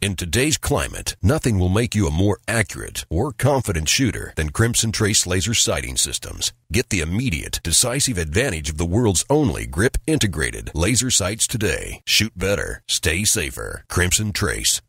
In today's climate, nothing will make you a more accurate or confident shooter than Crimson Trace laser sighting systems. Get the immediate, decisive advantage of the world's only grip-integrated laser sights today. Shoot better. Stay safer. Crimson Trace.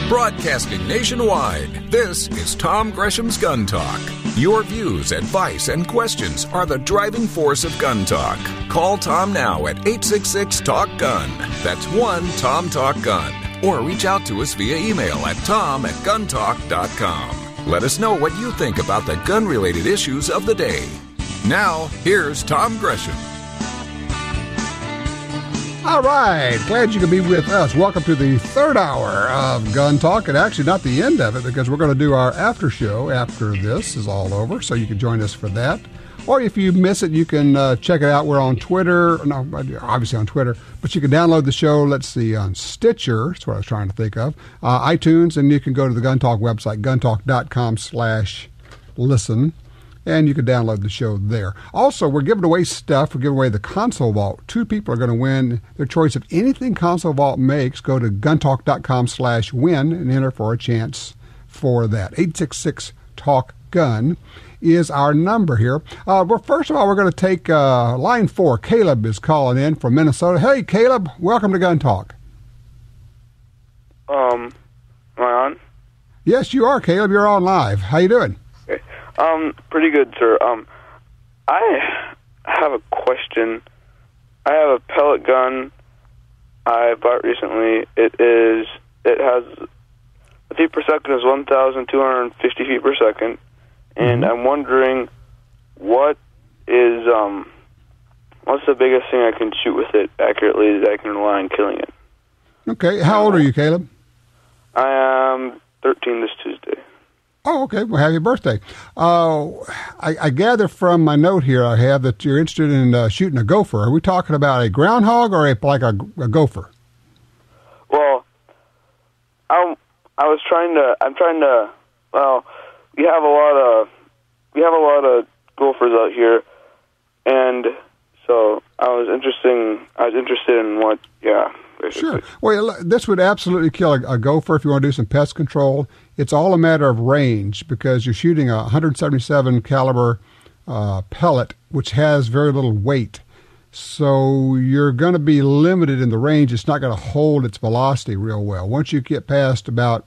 Broadcasting nationwide, this is Tom Gresham's Gun Talk. Your views, advice, and questions are the driving force of Gun Talk. Call Tom now at 866-TALK-GUN. That's 1-TOM-TALK-GUN. Or reach out to us via email at tom@guntalk.com. Let us know what you think about the gun-related issues of the day. Now, here's Tom Gresham. All right, glad you could be with us. Welcome to the third hour of Gun Talk, and actually not the end of it, because we're going to do our after show after this is all over, so you can join us for that. Or if you miss it, you can check it out. We're on Twitter. No, obviously on Twitter. But you can download the show, let's see, on Stitcher. That's what I was trying to think of. iTunes, and you can go to the Gun Talk website, guntalk.com/listen. And you can download the show there. Also, we're giving away stuff. We're giving away the Console Vault. 2 people are going to win their choice of anything Console Vault makes. Go to guntalk.com/win and enter for a chance for that. 866-TALK-GUN. Is our number here. Well, first of all, we're going to take line 4. Caleb is calling in from Minnesota. Hey, Caleb, welcome to Gun Talk. Am I on? Yes, you are, Caleb. You're on live. How you doing? Okay. Pretty good, sir. I have a question. I have a pellet gun I bought recently. It has the feet per second is 1,250 feet per second. And I'm wondering what's the biggest thing I can shoot with it accurately that I can rely on killing it. Okay. How old are you, Caleb? I am 13 this Tuesday. Oh, okay. Well, happy birthday. I gather from my note here I have that you're interested in shooting a gopher. Are we talking about a groundhog or a gopher? Well, I'm trying to, we have a lot of gophers out here, and so I was interested in what, basically. Sure. Well, this would absolutely kill a gopher if you want to do some pest control. It's all a matter of range because you're shooting a 177 caliber pellet, which has very little weight. So you're going to be limited in the range. It's not going to hold its velocity real well. Once you get past about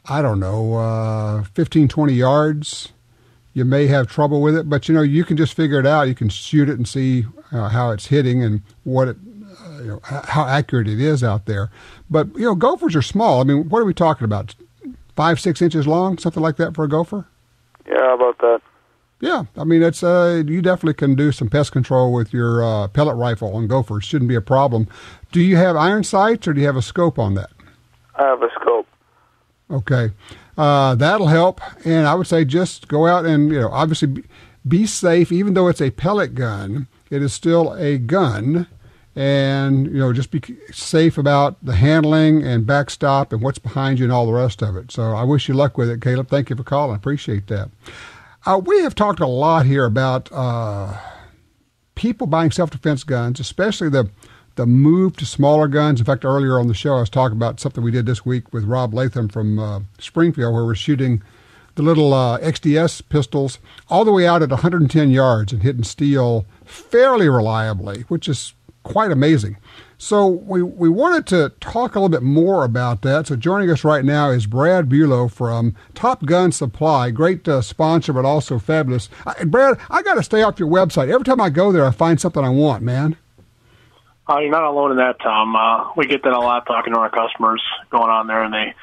15, 20 yards, you may have trouble with it, but you can just figure it out. You can shoot it and see how it's hitting and what it, how accurate it is out there. But gophers are small. I mean, what are we talking about? 5-6 inches long, something like that for a gopher? Yeah, about that. Yeah, I mean it's you definitely can do some pest control with your pellet rifle on gophers. Shouldn't be a problem. Do you have iron sights or do you have a scope on that? I have a scope. Okay, that'll help. And I would say just go out and, obviously be safe. Even though it's a pellet gun, it is still a gun. And, just be safe about the handling and backstop and what's behind you and all the rest of it. So I wish you luck with it, Caleb. Thank you for calling. I appreciate that. We have talked a lot here about people buying self-defense guns, especially the move to smaller guns. In fact, earlier on the show, I was talking about something we did this week with Rob Latham from Springfield, where we're shooting the little XDS pistols all the way out at 110 yards and hitting steel fairly reliably, which is quite amazing. So we wanted to talk a little bit more about that. So joining us right now is Brad Buelow from Top Gun Supply, great sponsor, but also fabulous. Brad, I got to stay off your website. Every time I go there, I find something I want, man. You're not alone in that, Tom. We get that a lot talking to our customers going on there, and they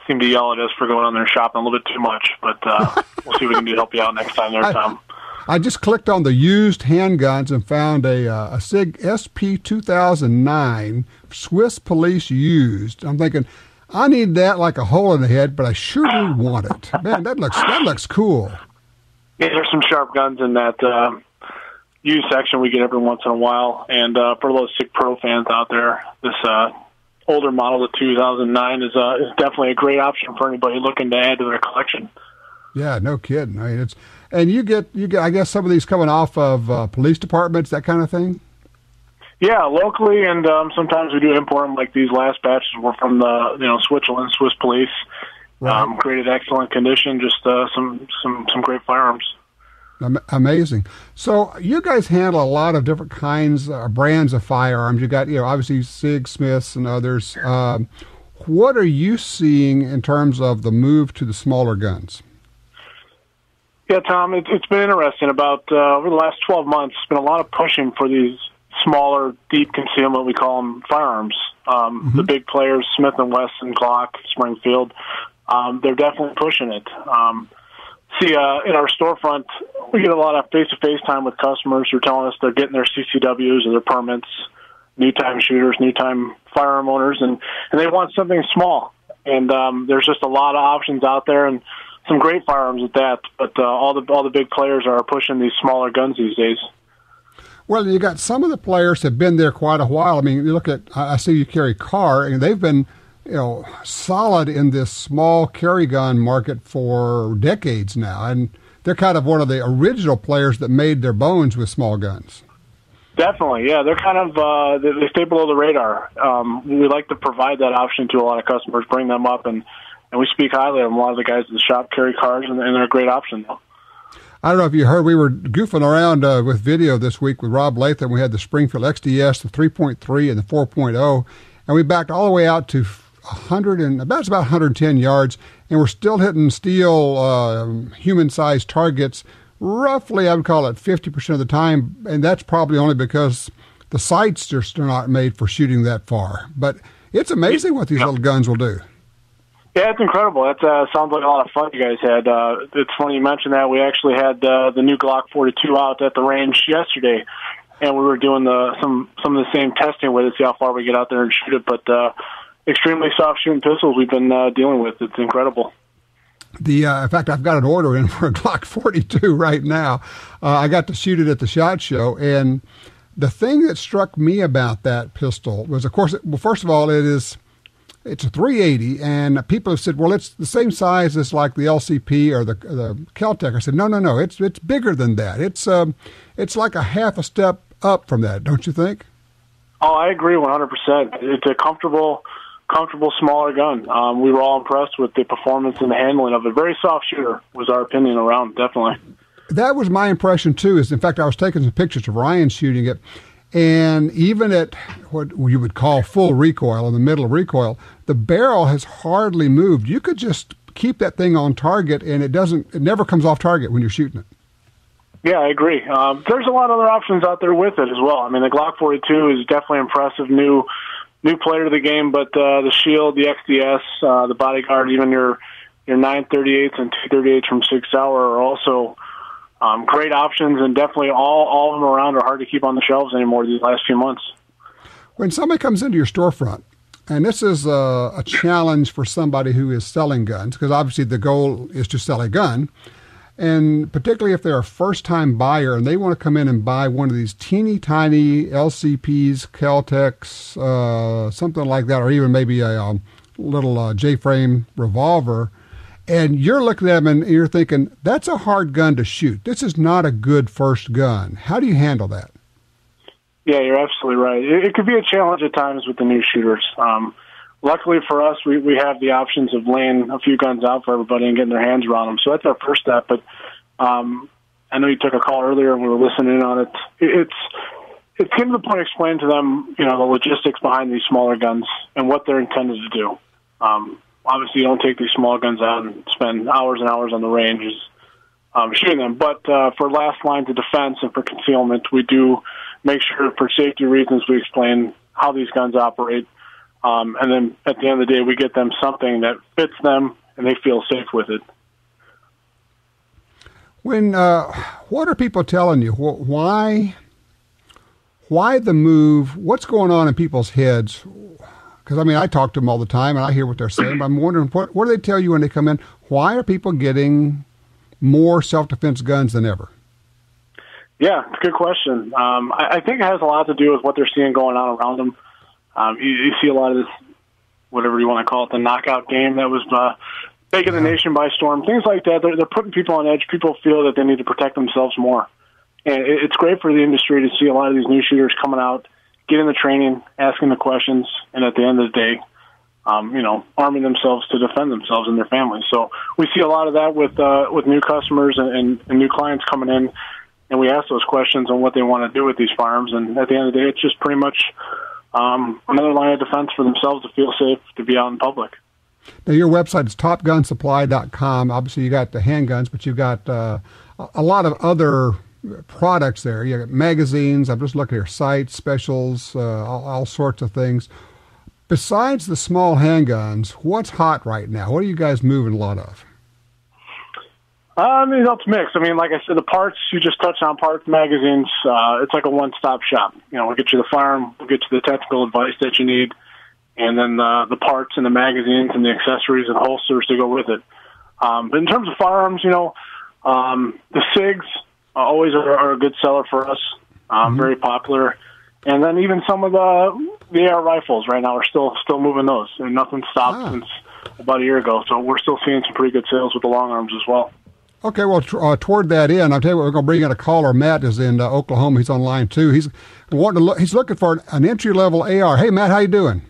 seem to yell at us for going on there and shopping a little bit too much. But we'll see what we can do to help you out next time there, Tom. I just clicked on the used handguns and found a Sig P226 Swiss Police used. I'm thinking, I need that like a hole in the head, but I sure do want it. Man, that looks cool. Yeah, there's some sharp guns in that used section we get every once in a while. And for those Sig Pro fans out there, this older model, the 2009, is definitely a great option for anybody looking to add to their collection. Yeah, no kidding. I mean, you get. I guess some of these coming off of police departments, that kind of thing. Yeah, locally, and sometimes we do import them. Like these last batches were from the Switzerland, Swiss police. Right. Created excellent condition. Just some great firearms. Amazing. So you guys handle a lot of different kinds, brands of firearms. You got, obviously Sig, Smiths, and others. What are you seeing in terms of the move to the smaller guns? Yeah, Tom, it's been interesting. About over the last 12 months, it's been a lot of pushing for these smaller, deep concealment, we call them, firearms. The big players, Smith & Wesson, Glock, Springfield, they're definitely pushing it. In our storefront, we get a lot of face-to-face time with customers who are telling us they're getting their CCWs or their permits, new-time shooters, new-time firearm owners, and they want something small. And there's just a lot of options out there, and some great firearms at that. But all the big players are pushing these smaller guns these days. Well, you got some of the players have been there quite a while. I mean, you look at, I see you carry Car, and they've been, solid in this small carry gun market for decades now, and they're kind of one of the original players that made their bones with small guns. Definitely, yeah. They're kind of they stay below the radar. We like to provide that option to a lot of customers, bring them up, and we speak highly of them. A lot of the guys at the shop carry Cars, and they're a great option. I don't know if you heard, we were goofing around with video this week with Rob Latham. We had the Springfield XDS, the 3.3 and the 4.0, and we backed all the way out to about 110 yards, and we're still hitting steel human-sized targets roughly, I would call it 50% of the time, and that's probably only because the sights just are not made for shooting that far. But it's amazing what these little guns will do. Yeah, it's incredible. That sounds like a lot of fun you guys had. It's funny you mentioned that. We actually had the new Glock 42 out at the range yesterday, and we were doing some of the same testing with it, see how far we get out there and shoot it. But extremely soft shooting pistols we've been dealing with. It's incredible. In fact, I've got an order in for a Glock 42 right now. I got to shoot it at the SHOT Show, and the thing that struck me about that pistol was, of course, first of all, it's a 380, and people have said, well, it's the same size as like the LCP or the Kel-Tec. I said, no, it's bigger than that. It's like a half a step up from that, don't you think? Oh, I agree 100%. It's a comfortable smaller gun. We were all impressed with the performance and the handling of it. Very soft shooter was our opinion around, definitely. That was my impression, too. In fact, I was taking some pictures of Ryan shooting it, and even at what you would call full recoil, in the middle of recoil, the barrel has hardly moved. You could just keep that thing on target, and it never comes off target when you're shooting it. Yeah, I agree. There's a lot of other options out there with it as well. I mean, the Glock 42 is definitely impressive, new player to the game, but the Shield, the XDS, the Bodyguard, even your 938s and 238s from Sig Sauer are also great options, and definitely all of them around are hard to keep on the shelves anymore these last few months. When somebody comes into your storefront, and this is a challenge for somebody who is selling guns, because obviously the goal is to sell a gun, and particularly if they're a first-time buyer and they want to come in and buy one of these teeny tiny LCPs, Kel-Tecs, something like that, or even maybe a little J-frame revolver, and you're looking at them and you're thinking, that's a hard gun to shoot. This is not a good first gun. How do you handle that? Yeah, you're absolutely right. It could be a challenge at times with the new shooters. Luckily for us, we have the options of laying a few guns out for everybody and getting their hands around them. So that's our first step. But I know you took a call earlier and we were listening in on it. It's getting to the point of explaining to them, the logistics behind these smaller guns and what they're intended to do. Obviously, you don't take these small guns out and spend hours and hours on the ranges shooting them. But for last lines of defense and for concealment, we do make sure, for safety reasons, we explain how these guns operate. And then at the end of the day, we get them something that fits them and they feel safe with it. What are people telling you? Why the move? What's going on in people's heads? Because, I talk to them all the time and I hear what they're saying, but I'm wondering, what do they tell you when they come in? Why are people getting more self-defense guns than ever? Yeah, it's a good question. I think it has a lot to do with what they're seeing going on around them. You see a lot of this, whatever you want to call it, the knockout game that was taking the nation by storm. Things like that, they're putting people on edge. People feel that they need to protect themselves more. And it's great for the industry to see a lot of these new shooters coming out, getting the training, asking the questions, and at the end of the day, arming themselves to defend themselves and their families. So we see a lot of that with new customers and new clients coming in, and we ask those questions on what they want to do with these firearms. And at the end of the day, it's just pretty much another line of defense for themselves to feel safe to be out in public. Now, your website is topgunsupply.com. Obviously, you got the handguns, but you've got a lot of other products there. You got magazines. I'm just looking here, sights, specials, all sorts of things. Besides the small handguns, what's hot right now? What are you guys moving a lot of? It's mixed. Like I said, the parts, you just touched on parts, magazines. It's like a one-stop shop. We'll get you the firearm, we'll get you the technical advice that you need, and then the parts and the magazines and the accessories and holsters to go with it. But in terms of firearms, the SIGs always are a good seller for us, very popular. And then even some of the AR rifles right now are still moving those, and nothing stopped since about a year ago. So we're still seeing some pretty good sales with the long arms as well. Okay, well, toward that end, I'll tell you what, we're going to bring in a caller. Matt is in Oklahoma. He's on line 2. He's looking for an entry-level AR. Hey, Matt, how you doing?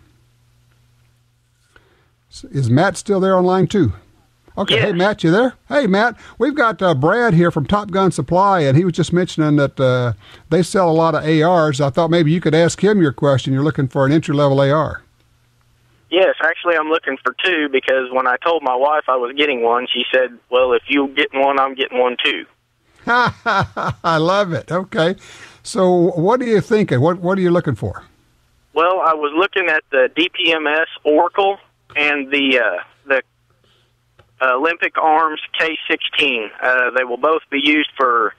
Is Matt still there on line 2? Okay, yes. Hey, Matt, you there? Hey, Matt, we've got Brad here from Top Gun Supply, and he was just mentioning that they sell a lot of ARs. I thought maybe you could ask him your question. You're looking for an entry-level AR. Yes, actually, I'm looking for 2 because when I told my wife I was getting one, she said, well, if you get one, I'm getting one too. I love it. Okay. So what are you thinking? What are you looking for? Well, I was looking at the DPMS Oracle and the Olympic Arms K16. They will both be used for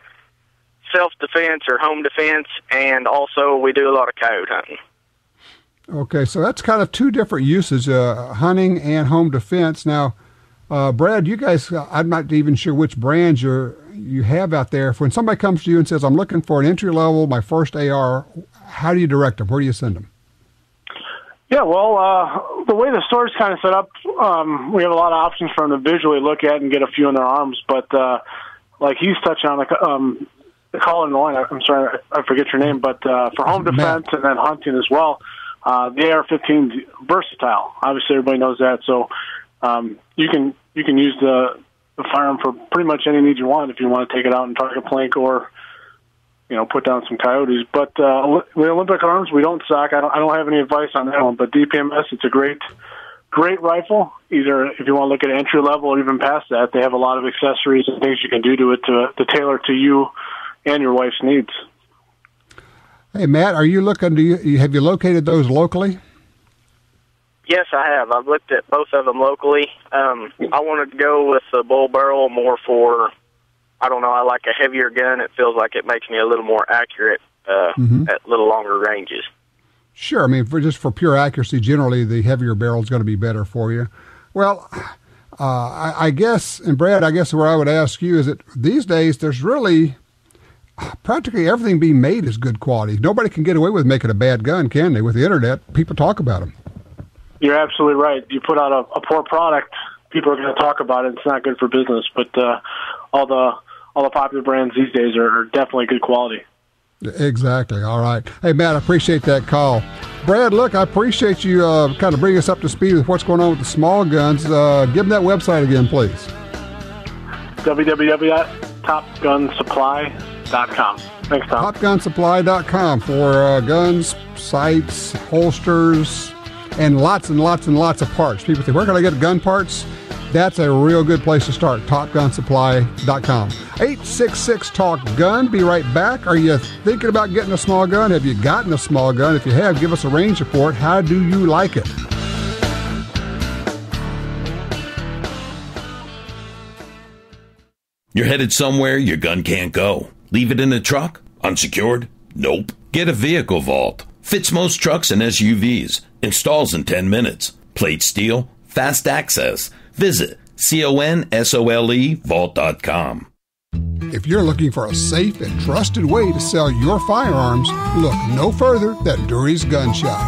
self-defense or home defense, and also we do a lot of coyote hunting. Okay, so that's kind of 2 different uses, hunting and home defense. Now, Brad, you guys, I'm not even sure which brands you have out there. If when somebody comes to you and says, I'm looking for an entry-level, my first AR, how do you direct them? Where do you send them? Yeah, well, the way the store's kind of set up, we have a lot of options for them to visually look at and get a few in their arms. But like he's touching on, the caller in the line, I'm sorry, I forget your name, but for home defense and then hunting as well, the AR-15 is versatile. Obviously, everybody knows that. So you can use the firearm for pretty much any need you want if you want to take it out and target plank or put down some coyotes. But the Olympic Arms, we don't stock. I don't have any advice on that one. But DPMS, it's a great rifle. Either if you want to look at entry level or even past that, they have a lot of accessories and things you can do to it to tailor to you and your wife's needs. Hey, Matt, are you looking? Have you located those locally? Yes, I have. I've looked at both of them locally. I wanted to go with the bull barrel more for, I don't know, I like a heavier gun. It feels like it makes me a little more accurate at little longer ranges. Sure. For pure accuracy, generally the heavier barrel is going to be better for you. Well, I guess, and Brad, where I would ask you is that these days there's really practically everything being made is good quality. Nobody can get away with making a bad gun, can they? With the internet, people talk about them. You're absolutely right. You put out a poor product, people are going to talk about it. It's not good for business. But all the popular brands these days are definitely good quality. Exactly. All right. Hey, Matt, I appreciate that call. Brad, look, I appreciate you kind of bringing us up to speed with what's going on with the small guns. Give them that website again, please. www.topgunsupply.com. Thanks, Tom. Topgunsupply.com for guns, sights, holsters, and lots of parts. People say, where can I get gun parts? That's a real good place to start, topgunsupply.com. 866-TALK-GUN. Be right back. Are you thinking about getting a small gun? Have you gotten a small gun? If you have, give us a range report. How do you like it? You're headed somewhere your gun can't go. Leave it in the truck? Unsecured? Nope. Get a vehicle vault. Fits most trucks and SUVs. Installs in 10 minutes. Plate steel. Fast access. Visit CONSOLE-vault.com. If you're looking for a safe and trusted way to sell your firearms, look no further than Dury's Gun Shop.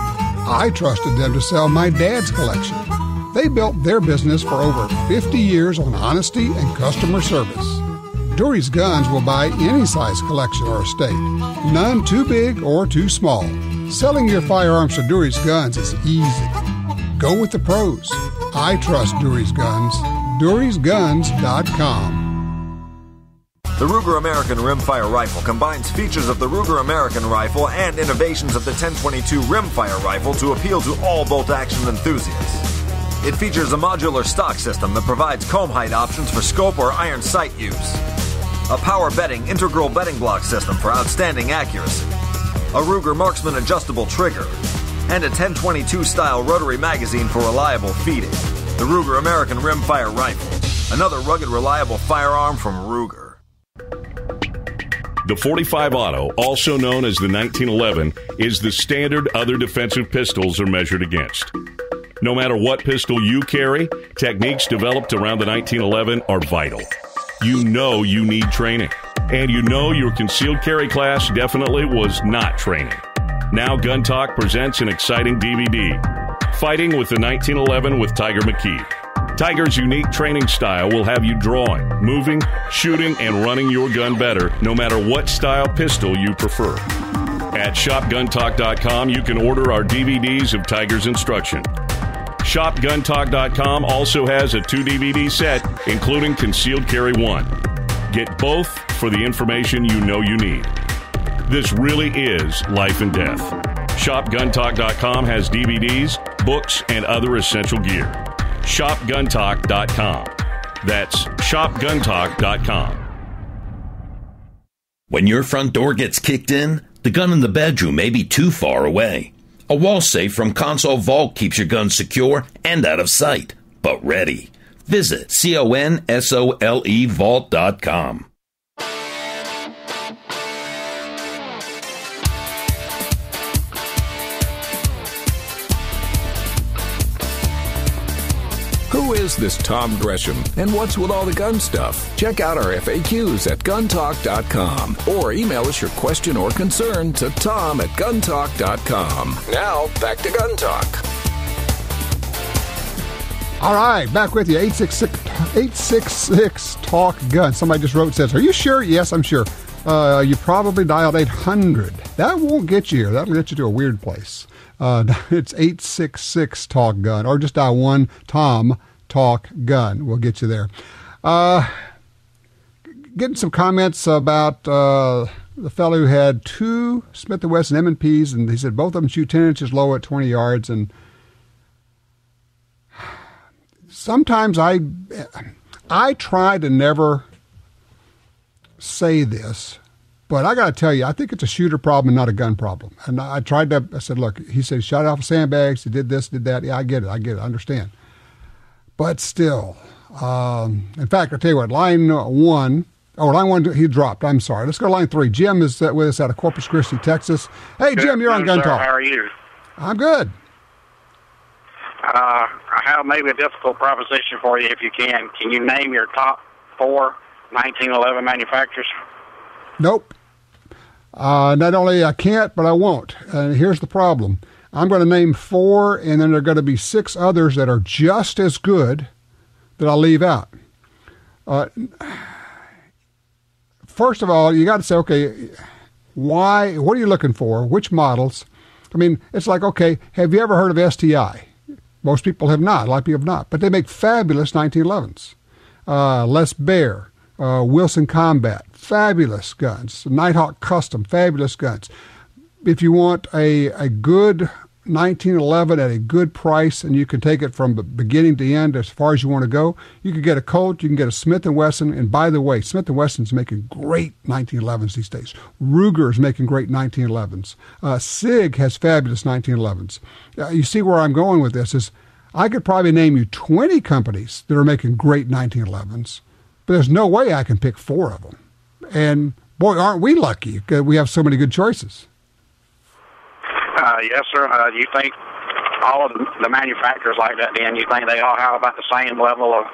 I trusted them to sell my dad's collection. They built their business for over 50 years on honesty and customer service. Dury's Guns will buy any size collection or estate, none too big or too small. Selling your firearms to Dury's Guns is easy. Go with the pros. I trust Dury's Guns. Dury'sGuns.com. The Ruger American Rimfire Rifle combines features of the Ruger American Rifle and innovations of the 1022 Rimfire Rifle to appeal to all bolt-action enthusiasts. It features a modular stock system that provides comb height options for scope or iron sight use, a power bedding integral bedding block system for outstanding accuracy, a Ruger Marksman adjustable trigger, and a 1022 style rotary magazine for reliable feeding. The Ruger American Rimfire Rifle, another rugged, reliable firearm from Ruger. The .45 Auto, also known as the 1911, is the standard other defensive pistols are measured against. No matter what pistol you carry, techniques developed around the 1911 are vital. You know you need training, and you know your concealed carry class definitely was not training. Now Gun Talk presents an exciting DVD, Fighting with the 1911 with Tiger McKee. Tiger's unique training style will have you drawing, moving, shooting, and running your gun better, no matter what style pistol you prefer. At ShopGunTalk.com, you can order our DVDs of Tiger's instruction. ShopGunTalk.com also has a 2-DVD set, including Concealed Carry 1. Get both for the information you know you need. This really is life and death. ShopGunTalk.com has DVDs, books, and other essential gear. ShopGunTalk.com. That's ShopGunTalk.com. When your front door gets kicked in, the gun in the bedroom may be too far away. A wall safe from Console Vault keeps your gun secure and out of sight, but ready. Visit CONSOLEvault.com. Who is this Tom Gresham, and what's with all the gun stuff? Check out our FAQs at guntalk.com or email us your question or concern to tom@guntalk.com. Now, back to Gun Talk. All right, back with you, 866 Talk Gun. Somebody just wrote, says, are you sure? Yes, I'm sure. You probably dialed 800. That won't get you here. That'll get you to a weird place. It's 866 Talk Gun, or just dial 1 Tom Talk Gun. We'll get you there. Getting some comments about the fellow who had 2 Smith & Wesson M&Ps, and he said both of them shoot 10 inches low at 20 yards. And sometimes I try to never say this, but I got to tell you, I think it's a shooter problem and not a gun problem. And I said, look, he said, shot off of sandbags, he did this, did that. Yeah, I get it, I understand. But still, in fact, I'll tell you what, line one, he dropped, I'm sorry. Let's go to line 3. Jim is with us out of Corpus Christi, Texas. Hey, Jim, you're on Gun Talk. How are you? I'm good. I have maybe a difficult proposition for you if you can. Can you name your top 4 1911 manufacturers? Nope. Not only I can't, but I won't. Here's the problem. I'm going to name 4, and then there are going to be 6 others that are just as good that I'll leave out. First of all, you got to say, okay, why? What are you looking for? Which models? I mean, it's like, okay, have you ever heard of STI? Most people have not. A lot of people have not. But they make fabulous 1911s. Les Baer, Wilson Combat, fabulous guns. Nighthawk Custom, fabulous guns. If you want a good 1911 at a good price, and you can take it from beginning to end as far as you want to go, you can get a Colt, you can get a Smith & Wesson, and by the way, Smith & Wesson's making great 1911s these days. Ruger is making great 1911s. Sig has fabulous 1911s. You see where I'm going with this is I could probably name you 20 companies that are making great 1911s, but there's no way I can pick 4 of them. And boy, aren't we lucky because we have so many good choices. Yes, sir. Do you think all of the manufacturers like that, then, you think they all have about the same level of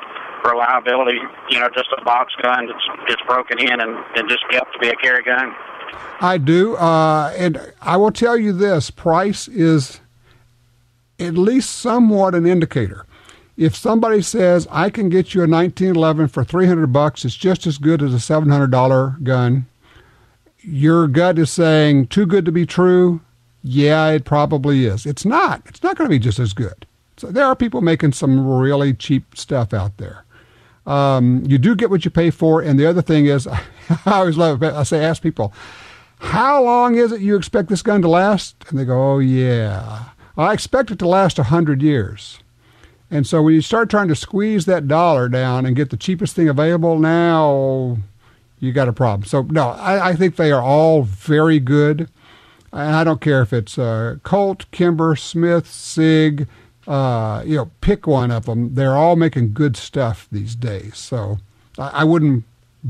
reliability, just a box gun that's just broken in and just kept to be a carry gun? I do. And I will tell you this, price is at least somewhat an indicator. If somebody says, I can get you a 1911 for $300, it's just as good as a $700 gun, your gut is saying, too good to be true, Yeah, it probably is. It's not. It's not going to be just as good. So there are people making some really cheap stuff out there. You do get what you pay for, and the other thing is, I always love it. Ask people, how long is it you expect this gun to last? And they go, oh, yeah. I expect it to last 100 years. And so when you start trying to squeeze that dollar down and get the cheapest thing available, now you got a problem. So, no, I think they are all very good. And I don't care if it's Colt, Kimber, Smith, Sig, pick one of them. They're all making good stuff these days. So I wouldn't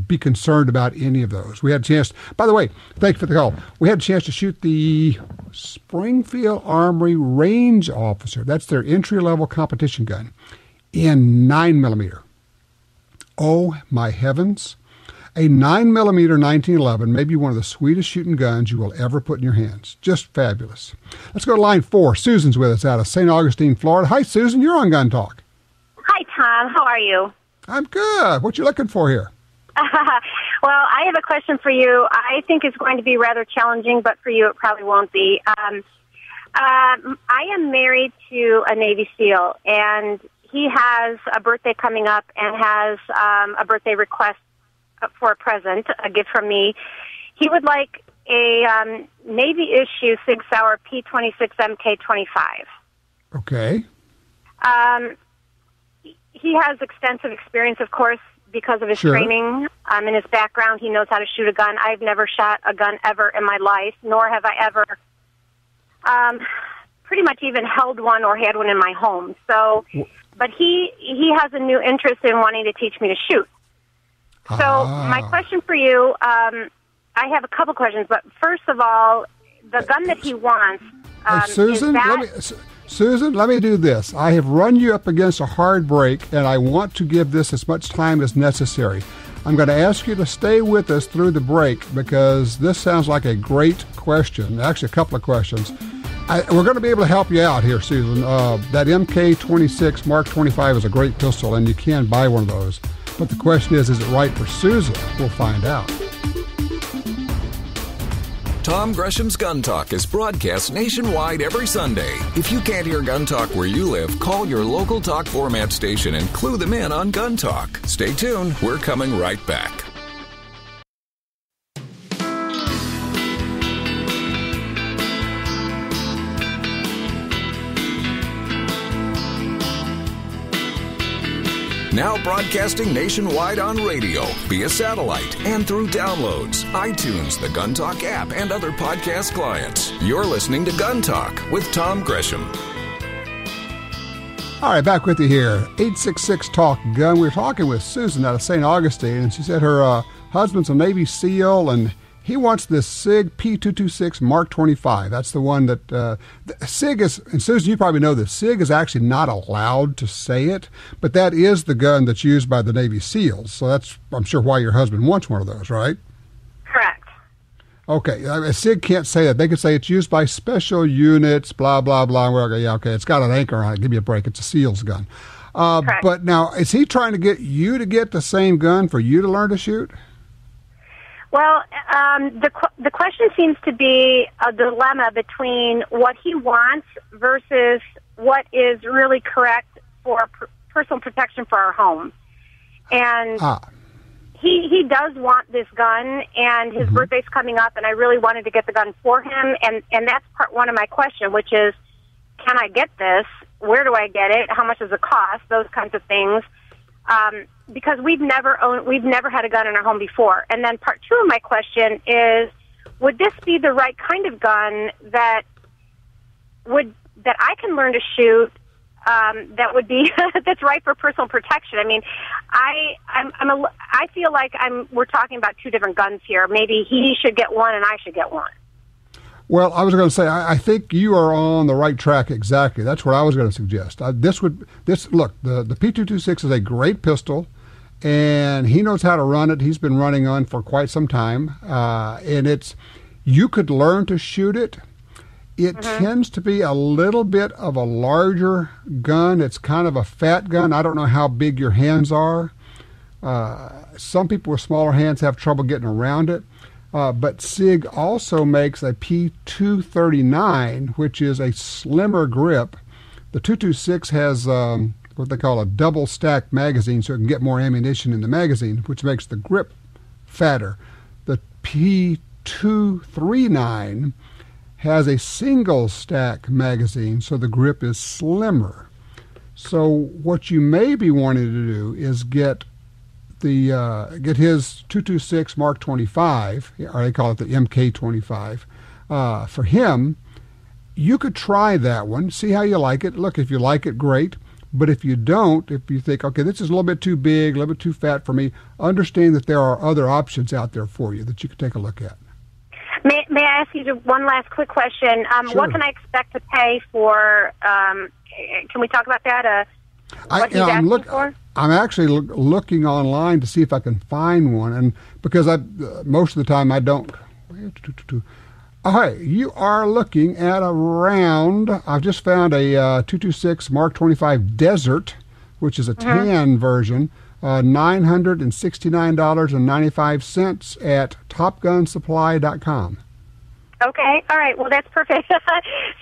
be concerned about any of those. We had a chance, by the way, thank you for the call. We had a chance to shoot the Springfield Armory Range Officer. That's their entry-level competition gun in 9mm. Oh, my heavens. A 9mm 1911 may be one of the sweetest shooting guns you will ever put in your hands. Just fabulous. Let's go to line 4. Susan's with us out of St. Augustine, Florida. Hi, Susan. You're on Gun Talk. Hi, Tom. How are you? I'm good. What you looking for here? Well, I have a question for you. I think it's going to be rather challenging, but for you it probably won't be. I am married to a Navy SEAL, and he has a birthday coming up and has a birthday request for a present, a gift from me. He would like a Navy-issue Sig Sauer P226 MK25. Okay. He has extensive experience, of course, because of his training and his background. He knows how to shoot a gun. I've never shot a gun ever in my life, nor have I ever pretty much even held one or had one in my home. So, but he has a new interest in wanting to teach me to shoot. So my question for you, I have a couple questions, but first of all, the gun that he wants, Susan, Susan, let me do this. I have run you up against a hard break, and I want to give this as much time as necessary. I'm going to ask you to stay with us through the break because this sounds like a great question, actually a couple of questions. We're going to be able to help you out here, Susan. That MK26 Mark 25 is a great pistol, and you can buy one of those. But the question is it right for Susan? We'll find out. Tom Gresham's Gun Talk is broadcast nationwide every Sunday. If you can't hear Gun Talk where you live, call your local talk format station and clue them in on Gun Talk. Stay tuned. We're coming right back. Now broadcasting nationwide on radio, via satellite, and through downloads, iTunes, the Gun Talk app, and other podcast clients. You're listening to Gun Talk with Tom Gresham. All right, back with you here. 866 Talk Gun. We're talking with Susan out of St. Augustine, and she said her husband's a Navy SEAL, and he wants this Sig P226 Mark 25. That's the one that Sig is, and Susan, you probably know this, Sig is actually not allowed to say it, but that is the gun that's used by the Navy SEALs. So that's, I'm sure, why your husband wants one of those, right? Correct. Okay, Sig can't say that. They could say it's used by special units, blah, blah, blah. Well, yeah, okay, it's got an anchor on it. Give me a break. It's a SEALs gun. But now, is he trying to get you to get the same gun for you to learn to shoot? Well, the question seems to be a dilemma between what he wants versus what is really correct for personal protection for our home. And he does want this gun, and his birthday's coming up, and I really wanted to get the gun for him. And that's part one of my question, which is, can I get this? Where do I get it? How much does it cost? Those kinds of things. Because we've never had a gun in our home before. And then part two of my question is, would this be the right kind of gun that I can learn to shoot? That would be that's right for personal protection. I mean, I feel like we're talking about two different guns here. Maybe he should get one and I should get one. Well, I was going to say, I think you are on the right track exactly. That's what I was going to suggest. Look, the P226 is a great pistol, and he knows how to run it. He's been running on for quite some time, and you could learn to shoot it. It tends to be a little bit of a larger gun. It's kind of a fat gun. I don't know how big your hands are. Some people with smaller hands have trouble getting around it. But Sig also makes a P239, which is a slimmer grip. The 226 has what they call a double stack magazine, so it can get more ammunition in the magazine, which makes the grip fatter. The P239 has a single stack magazine, so the grip is slimmer. So what you may be wanting to do is get his 226 Mark 25, or they call it the MK25. For him, you could try that one, see how you like it. Look, if you like it, great. But if you don't, if you think, okay, this is a little bit too big, a little bit too fat for me, understand that there are other options out there for you that you can take a look at. May I ask you one last quick question? Sure. What can I expect to pay for? Can we talk about that? What he's asking for? I'm actually looking online to see if I can find one, and because most of the time I don't. Hey, you are looking at around. I've just found a 226 Mark 25 Desert, which is a tan version. $969.95 at TopGunSupply.com. Okay, all right. Well, that's perfect. So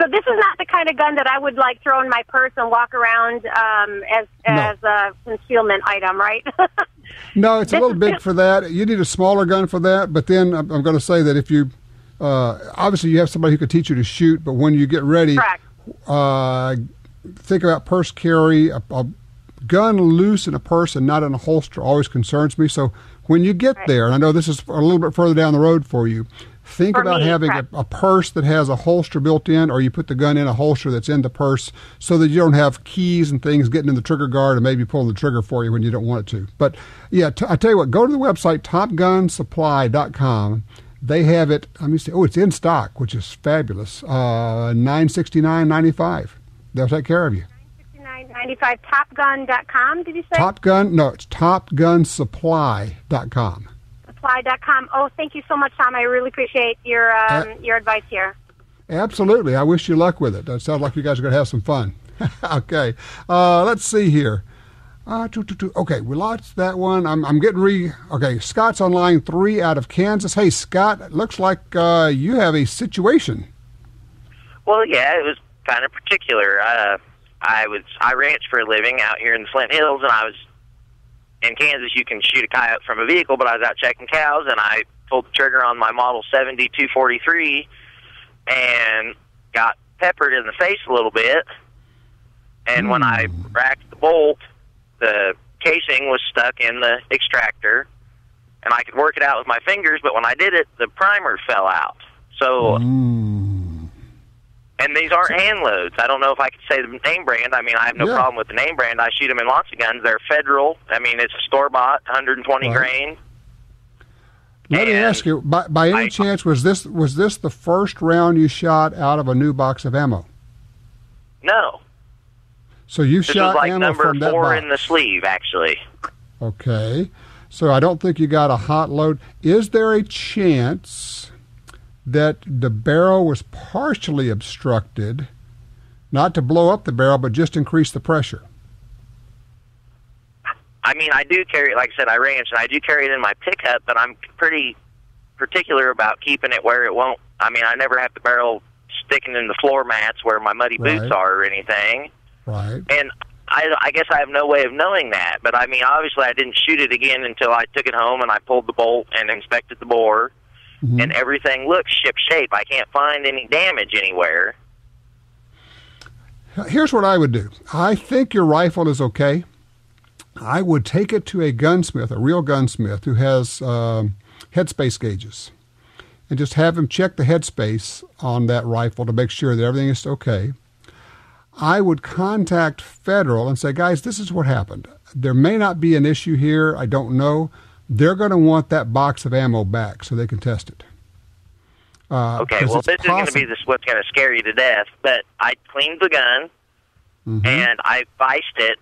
this is not the kind of gun that I would like throw in my purse and walk around as a concealment item, right? No, it's a little big for that. You need a smaller gun for that. But then I'm going to say that if you obviously you have somebody who could teach you to shoot, but when you get ready, think about purse carry. A gun loose in a purse and not in a holster always concerns me. So when you get there, and I know this is a little bit further down the road for you, think about having a purse that has a holster built in, or you put the gun in a holster that's in the purse so that you don't have keys and things getting in the trigger guard and maybe pulling the trigger for you when you don't want it to. But yeah, I tell you what, go to the website, TopGunSupply.com. They have it, let me see, it's in stock, which is fabulous, $969.95. They'll take care of you. $969.95, TopGun.com, did you say? It's TopGunSupply.com. Supply.com. Oh, thank you so much, Tom. I really appreciate your advice here. Absolutely. I wish you luck with it. It sounds like you guys are going to have some fun. Okay. Let's see here. Okay, we lost that one. I'm getting Okay, Scott's on line 3 out of Kansas. Hey, Scott, it looks like you have a situation. Well, yeah, it was kind of particular. I ranch for a living out here in the Flint Hills, and I was in Kansas. You can shoot a coyote from a vehicle, but I was out checking cows, and I pulled the trigger on my Model 70 243 and got peppered in the face a little bit. And when I racked the bolt, the casing was stuck in the extractor, and I could work it out with my fingers, but when I did it, the primer fell out. So, and these aren't hand loads. I don't know if I could say the name brand. I mean, I have no problem with the name brand. I shoot them in lots of guns. They're Federal. I mean, it's a store-bought, 120 grain. Let me ask you, by any chance, was this the first round you shot out of a new box of ammo? No. So you shot was like ammo from that number 4 box. in the sleeve, actually. Okay. So I don't think you got a hot load. Is there a chance that the barrel was partially obstructed, not to blow up the barrel, but just increase the pressure? I mean, I do carry, like I said, I ranch, and I do carry it in my pickup, but I'm pretty particular about keeping it where it won't. I mean, I never have the barrel sticking in the floor mats where my muddy boots are or anything. Right. And I guess I have no way of knowing that, but I mean, obviously I didn't shoot it again until I took it home and I pulled the bolt and inspected the bore, and everything looks ship-shape. I can't find any damage anywhere. Here's what I would do. I think your rifle is okay. I would take it to a gunsmith, a real gunsmith, who has headspace gauges, and just have him check the headspace on that rifle to make sure that everything is okay. I would contact Federal and say, guys, this is what happened. There may not be an issue here. I don't know. They're going to want that box of ammo back so they can test it. Okay, well, this is going to be what's going to scare you to death. But I cleaned the gun, and I viced it,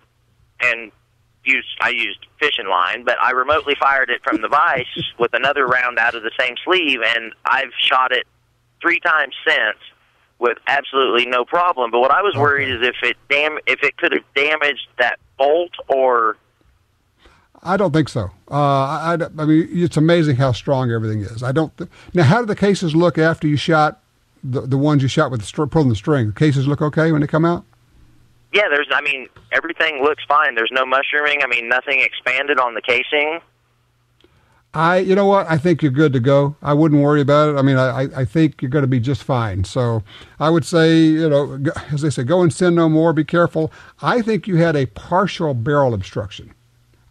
and I used fishing line, but I remotely fired it from the vise with another round out of the same sleeve, and I've shot it 3 times since with absolutely no problem. But what I was worried is if it could have damaged that bolt, or I don't think so. I mean, it's amazing how strong everything is. Now, how do the cases look after you shot the ones you shot with pulling the string? The cases look okay when they come out? Yeah, everything looks fine. There's no mushrooming. Nothing expanded on the casing. You know what? I think you're good to go. I wouldn't worry about it. I think you're going to be just fine. So I would say, as they say, go and sin no more. Be careful. I think you had a partial barrel obstruction.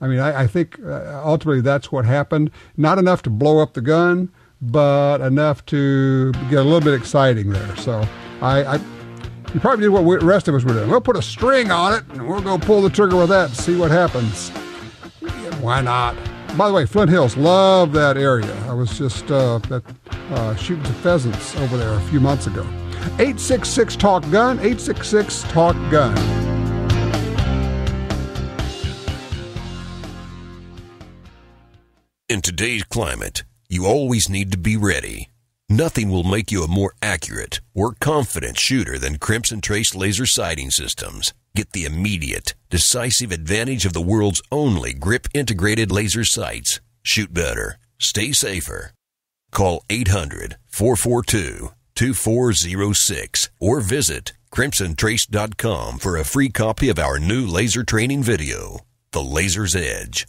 I think ultimately that's what happened. Not enough to blow up the gun, but enough to get a little bit exciting there. So you probably did what the rest of us were doing. We'll put a string on it, and we'll go pull the trigger with that and see what happens. Why not? By the way, Flint Hills, love that area. I was just shooting some pheasants over there a few months ago. 866-TALK-GUN, 866-TALK-GUN. In today's climate, you always need to be ready. Nothing will make you a more accurate or confident shooter than Crimson Trace laser sighting systems. Get the immediate, decisive advantage of the world's only grip-integrated laser sights. Shoot better. Stay safer. Call 800-442-2406 or visit crimsontrace.com for a free copy of our new laser training video, The Laser's Edge.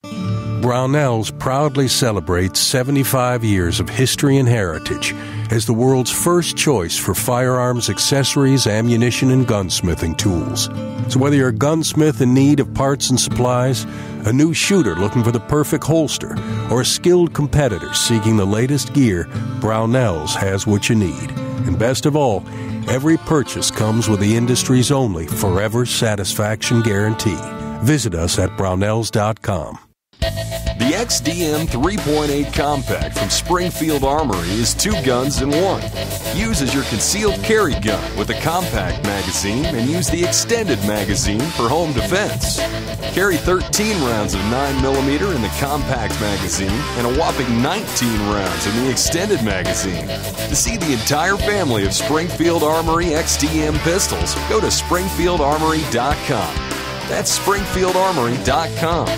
Brownells proudly celebrates 75 years of history and heritage as the world's first choice for firearms, accessories, ammunition, and gunsmithing tools. So whether you're a gunsmith in need of parts and supplies, a new shooter looking for the perfect holster, or a skilled competitor seeking the latest gear, Brownells has what you need. And best of all, every purchase comes with the industry's only forever satisfaction guarantee. Visit us at brownells.com. The XDM 3.8 Compact from Springfield Armory is 2 guns in 1. Use as your concealed carry gun with a compact magazine and use the extended magazine for home defense. Carry 13 rounds of 9mm in the compact magazine and a whopping 19 rounds in the extended magazine. To see the entire family of Springfield Armory XDM pistols, go to SpringfieldArmory.com. That's SpringfieldArmory.com.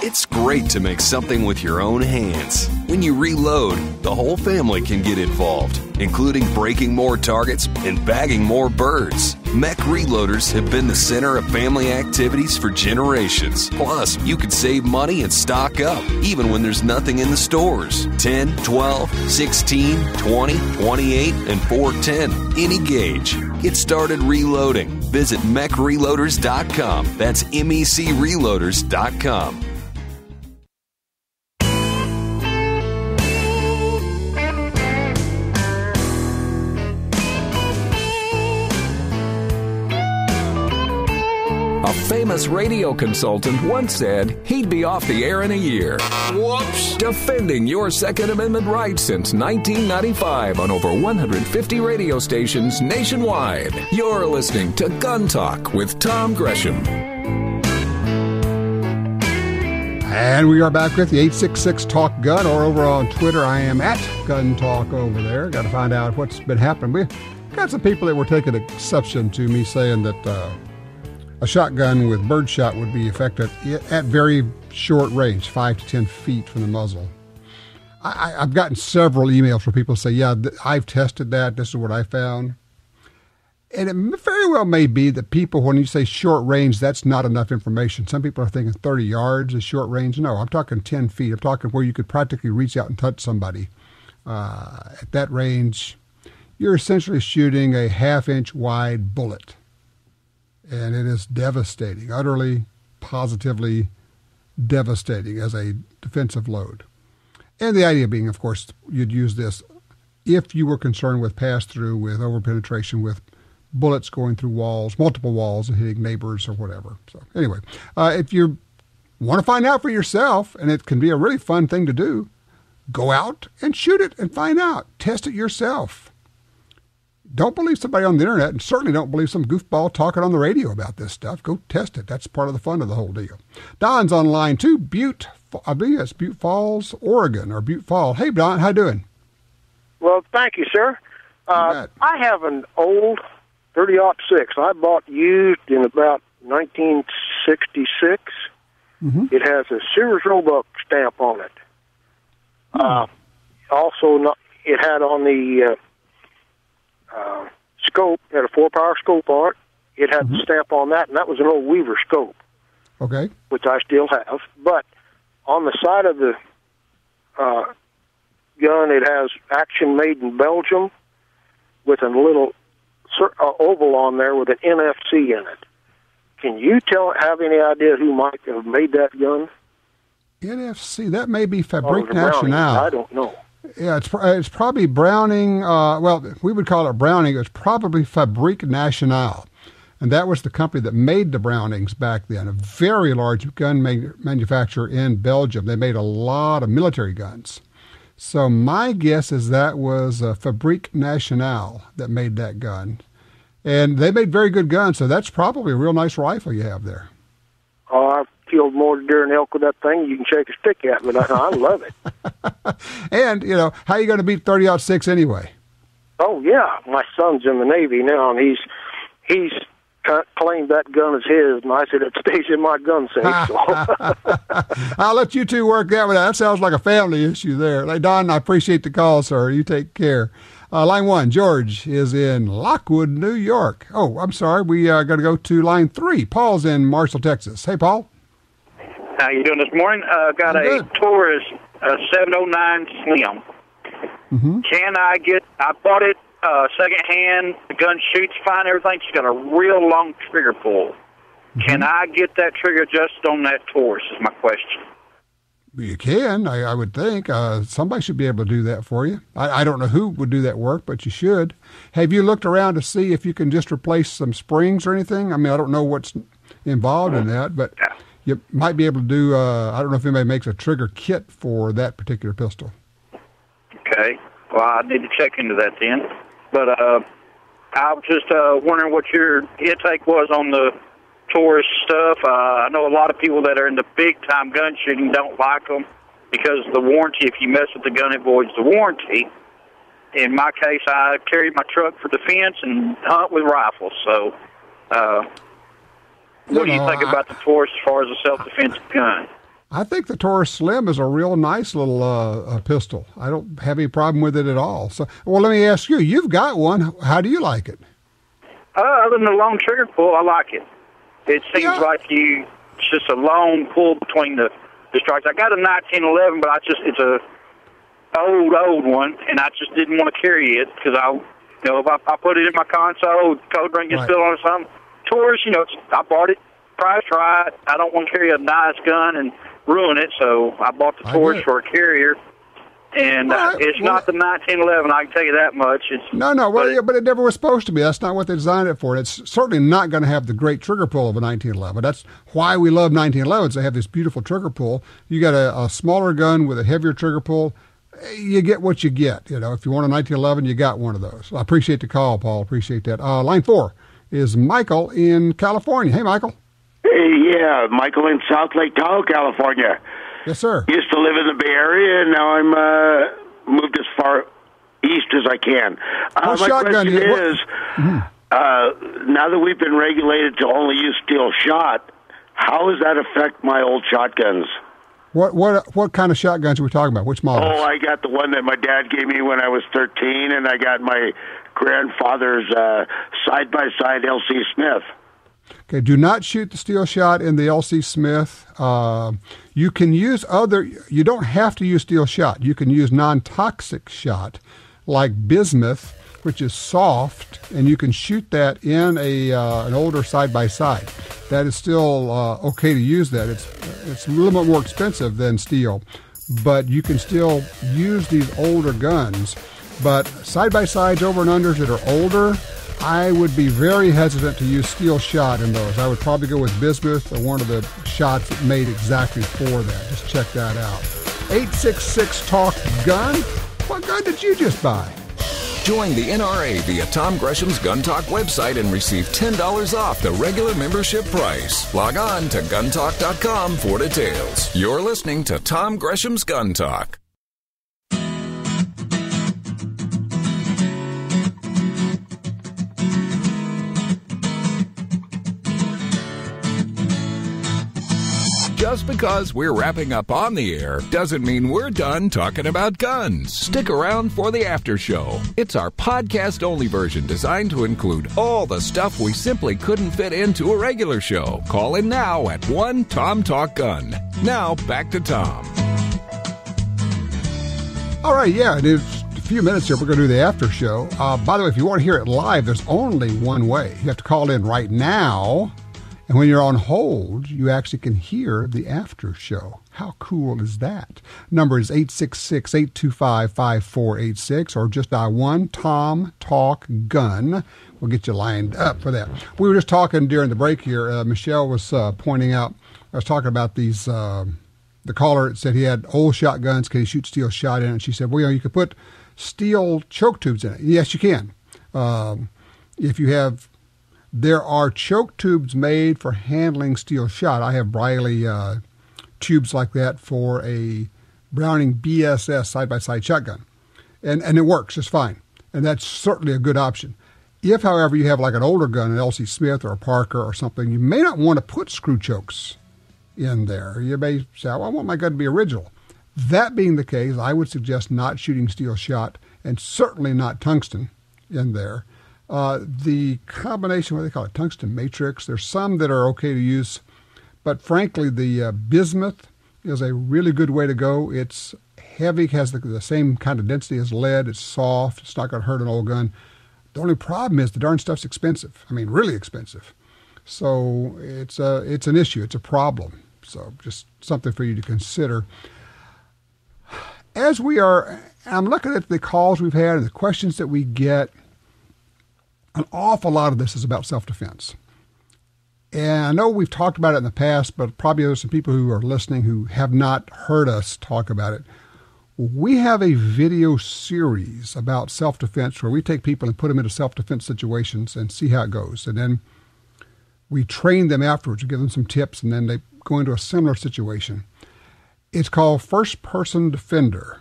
It's great to make something with your own hands. When you reload, the whole family can get involved, including breaking more targets and bagging more birds. Mech reloaders have been the center of family activities for generations. Plus, you can save money and stock up, even when there's nothing in the stores. 10, 12, 16, 20, 28, and 410. Any gauge. Get started reloading. Visit mechreloaders.com. That's MECreloaders.com. A famous radio consultant once said he'd be off the air in a year. Whoops! Defending your Second Amendment rights since 1995 on over 150 radio stations nationwide. You're listening to Gun Talk with Tom Gresham. And we are back with the 866-TALK-GUN, or over on Twitter, I am at Gun Talk over there. Got to find out what's been happening. We got some people that were taking exception to me saying that a shotgun with birdshot would be effective at very short range, 5 to 10 feet from the muzzle. I've gotten several emails from people who say, yeah, I've tested that. This is what I found. And it very well may be that people, when you say short range, that's not enough information. Some people are thinking 30 yards is short range. No, I'm talking 10 feet. I'm talking where you could practically reach out and touch somebody. At that range, you're essentially shooting a half-inch wide bullet. And it is devastating, utterly, positively devastating as a defensive load. And the idea being, of course, you'd use this if you were concerned with pass-through, with over-penetration, with bullets going through walls, multiple walls, and hitting neighbors or whatever. So anyway, if you want to find out for yourself, and it can be a really fun thing to do, go out and shoot it and find out. Test it yourself. Don't believe somebody on the internet, and certainly don't believe some goofball talking on the radio about this stuff. Go test it. That's part of the fun of the whole deal. Don's on line 2, Butte, I believe that's Butte Falls, Oregon, or Butte Falls. Hey, Don, how you doing? Well, thank you, sir. I have an old 30-06 I bought used in about 19 226. Mm-hmm. It has a Sears Roebuck stamp on it. Also, it had on the scope, it had a 4-power scope on it. It had the stamp on that, and that was an old Weaver scope. Okay. Which I still have. But on the side of the gun, it has action made in Belgium with a little oval on there with an NFC in it. Can you have any idea who might have made that gun? NFC, that may be Fabrique Nationale. I don't know. Yeah, it's probably Browning. Well, we would call it Browning. It's probably Fabrique Nationale. And that was the company that made the Brownings back then, a very large gun manufacturer in Belgium. They made a lot of military guns. So my guess is that was Fabrique Nationale that made that gun. And they made very good guns, so that's probably a real nice rifle you have there. Oh, I've killed more deer and elk with that thing. You can shake a stick at me. I love it. And, how are you going to beat 30-06 anyway? Oh, yeah. My son's in the Navy now, and he's claimed that gun as his, and I said it stays in my gun safe. So. I'll let you two work that one out. That sounds like a family issue there. Hey, Don, I appreciate the call, sir. You take care. Line 1, George is in Lockwood, New York. Oh, I'm sorry. We got to go to line 3. Paul's in Marshall, Texas. Hey, Paul. How you doing this morning? Got a Taurus 709 Slim. Mm-hmm. I bought it secondhand. The gun shoots fine, everything. It's got a real long trigger pull. Mm-hmm. Can I get that trigger adjusted on that Taurus is my question. You can, I would think. Somebody should be able to do that for you. I don't know who would do that work, but you should. Have you looked around to see if you can just replace some springs or anything? I mean, I don't know what's involved in that, but you might be able to do, I don't know if anybody makes a trigger kit for that particular pistol. Okay. Well, I need to check into that then. But I was just wondering what your intake was on the Taurus stuff. I know a lot of people that are into big-time gun shooting don't like them because of the warranty. If you mess with the gun, it voids the warranty. In my case, I carry my truck for defense and hunt with rifles. So what do you think about the Taurus as far as a self-defense gun? I think the Taurus Slim is a real nice little pistol. I don't have any problem with it at all. So, well, let me ask you. You've got one. How do you like it? Other than the long trigger pull, I like it. It seems like it's just a long pull between the strikes. I got a 1911, but it's a old one, and I just didn't want to carry it because if I put it in my console, code ring gets spilled on or something. Taurus, I bought it, priced right. I don't want to carry a nice gun and ruin it, so I bought the Taurus for a carrier. And it's not the 1911, I can tell you that much. But it never was supposed to be. That's not what they designed it for. It's certainly not going to have the great trigger pull of a 1911. That's why we love 1911s. They have this beautiful trigger pull. You got a smaller gun with a heavier trigger pull. You get what you get. If you want a 1911, you got one of those. I appreciate the call, Paul. Appreciate that. Line 4 is Michael in California. Hey, Michael. Hey, yeah, Michael in South Lake Tahoe, California. Yes, sir. Used to live in the Bay Area, and now I'm moved as far east as I can. My question is, now that we've been regulated to only use steel shot, how does that affect my old shotguns? What kind of shotguns are we talking about? Which models? Oh, I got the one that my dad gave me when I was 13, and I got my grandfather's side-by-side L.C. Smith. Okay, do not shoot the steel shot in the L.C. Smith. You can use you don't have to use steel shot. You can use non-toxic shot like bismuth, which is soft, and you can shoot that in an older side-by-side. That is still okay to use that. It's a little bit more expensive than steel, but you can still use these older guns. But side-by-sides over and unders that are older, I would be very hesitant to use steel shot in those. I would probably go with bismuth or one of the shots that made exactly for that. Just check that out. 866-TALK-GUN. What gun did you just buy? Join the NRA via Tom Gresham's Gun Talk website and receive $10 off the regular membership price. Log on to guntalk.com for details. You're listening to Tom Gresham's Gun Talk. Just because we're wrapping up on the air doesn't mean we're done talking about guns. Stick around for the after show. It's our podcast-only version designed to include all the stuff we simply couldn't fit into a regular show. Call in now at 1-TOM-TALK-GUN. Now, back to Tom. All right, yeah, it is a few minutes here. We're going to do the after show. By the way, if you want to hear it live, there's only one way. You have to call in right now. And when you're on hold, you actually can hear the after show. How cool is that? Number is 866-825-5486, or just dial 1-TOM-TALK-GUN. We'll get you lined up for that. We were just talking during the break here. Michelle was pointing out, I was talking about these, the caller said he had old shotguns. Can he shoot steel shot in it? And she said, well, you could put steel choke tubes in it. Yes, you can. If you have... There are choke tubes made for handling steel shot. I have Briley tubes like that for a Browning BSS side-by-side shotgun. And it works just fine. And that's certainly a good option. If, however, you have like an older gun, an L.C. Smith or a Parker or something, you may not want to put screw chokes in there. You may say, well, I want my gun to be original. That being the case, I would suggest not shooting steel shot and certainly not tungsten in there. The combination, what do they call it, tungsten matrix, there's some that are okay to use, but frankly, the bismuth is a really good way to go. It's heavy, has the same kind of density as lead. It's soft. It's not going to hurt an old gun. The only problem is the darn stuff's expensive. I mean, really expensive. So it's an issue. It's a problem. So just something for you to consider. As I'm looking at the calls we've had and the questions that we get. An awful lot of this is about self-defense. And I know we've talked about it in the past, but probably there's some people who are listening who have not heard us talk about it. We have a video series about self-defense where we take people and put them into self-defense situations and see how it goes. And then we train them afterwards. We give them some tips, and then they go into a similar situation. It's called First Person Defender.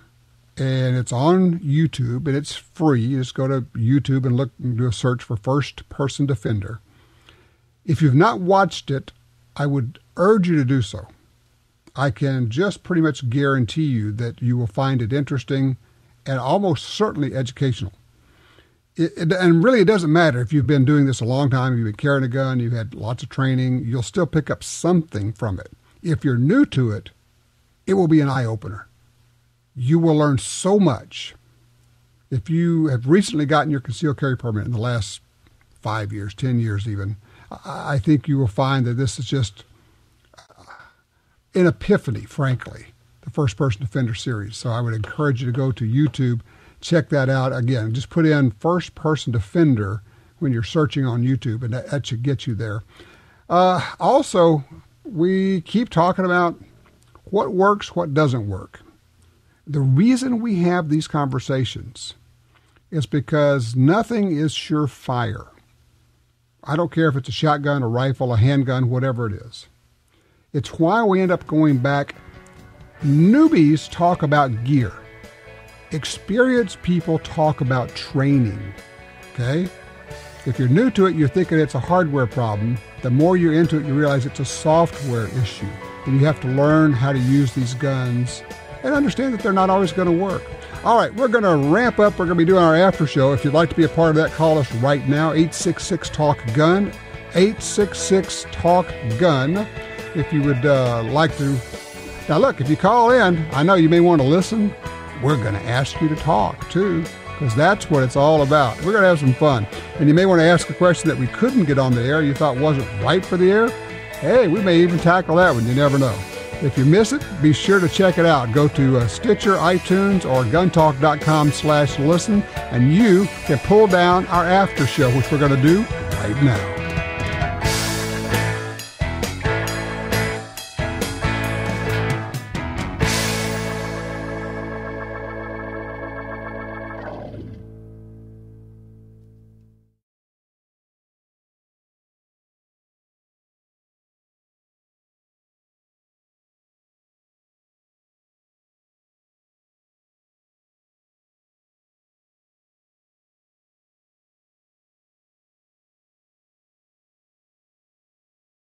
And it's on YouTube, and it's free. You just go to YouTube and look and do a search for First Person Defender. If you've not watched it, I would urge you to do so. I can just pretty much guarantee you that you will find it interesting and almost certainly educational. And really, it doesn't matter if you've been doing this a long time, you've been carrying a gun, you've had lots of training, you'll still pick up something from it. If you're new to it, it will be an eye-opener. You will learn so much. If you have recently gotten your concealed carry permit in the last 5 years, 10 years even, I think you will find that this is just an epiphany, frankly, the First Person Defender series. So I would encourage you to go to YouTube, check that out. Again, just put in First Person Defender when you're searching on YouTube, and that should get you there. Also, we keep talking about what works, what doesn't work. The reason we have these conversations is because nothing is surefire. I don't care if it's a shotgun, a rifle, a handgun, whatever it is. It's why we end up going back. Newbies talk about gear. Experienced people talk about training. Okay? If you're new to it, you're thinking it's a hardware problem. The more you're into it, you realize it's a software issue. And you have to learn how to use these guns and understand that they're not always going to work. All right, we're going to ramp up. We're going to be doing our after show. If you'd like to be a part of that, call us right now, 866-TALK-GUN, 866-TALK-GUN. If you would like to. Now, look, if you call in, I know you may want to listen. We're going to ask you to talk, too, because that's what it's all about. We're going to have some fun. And you may want to ask a question that we couldn't get on the air, you thought wasn't right for the air. Hey, we may even tackle that one. You never know. If you miss it, be sure to check it out. Go to Stitcher, iTunes, or guntalk.com/listen, and you can pull down our after show, which we're going to do right now.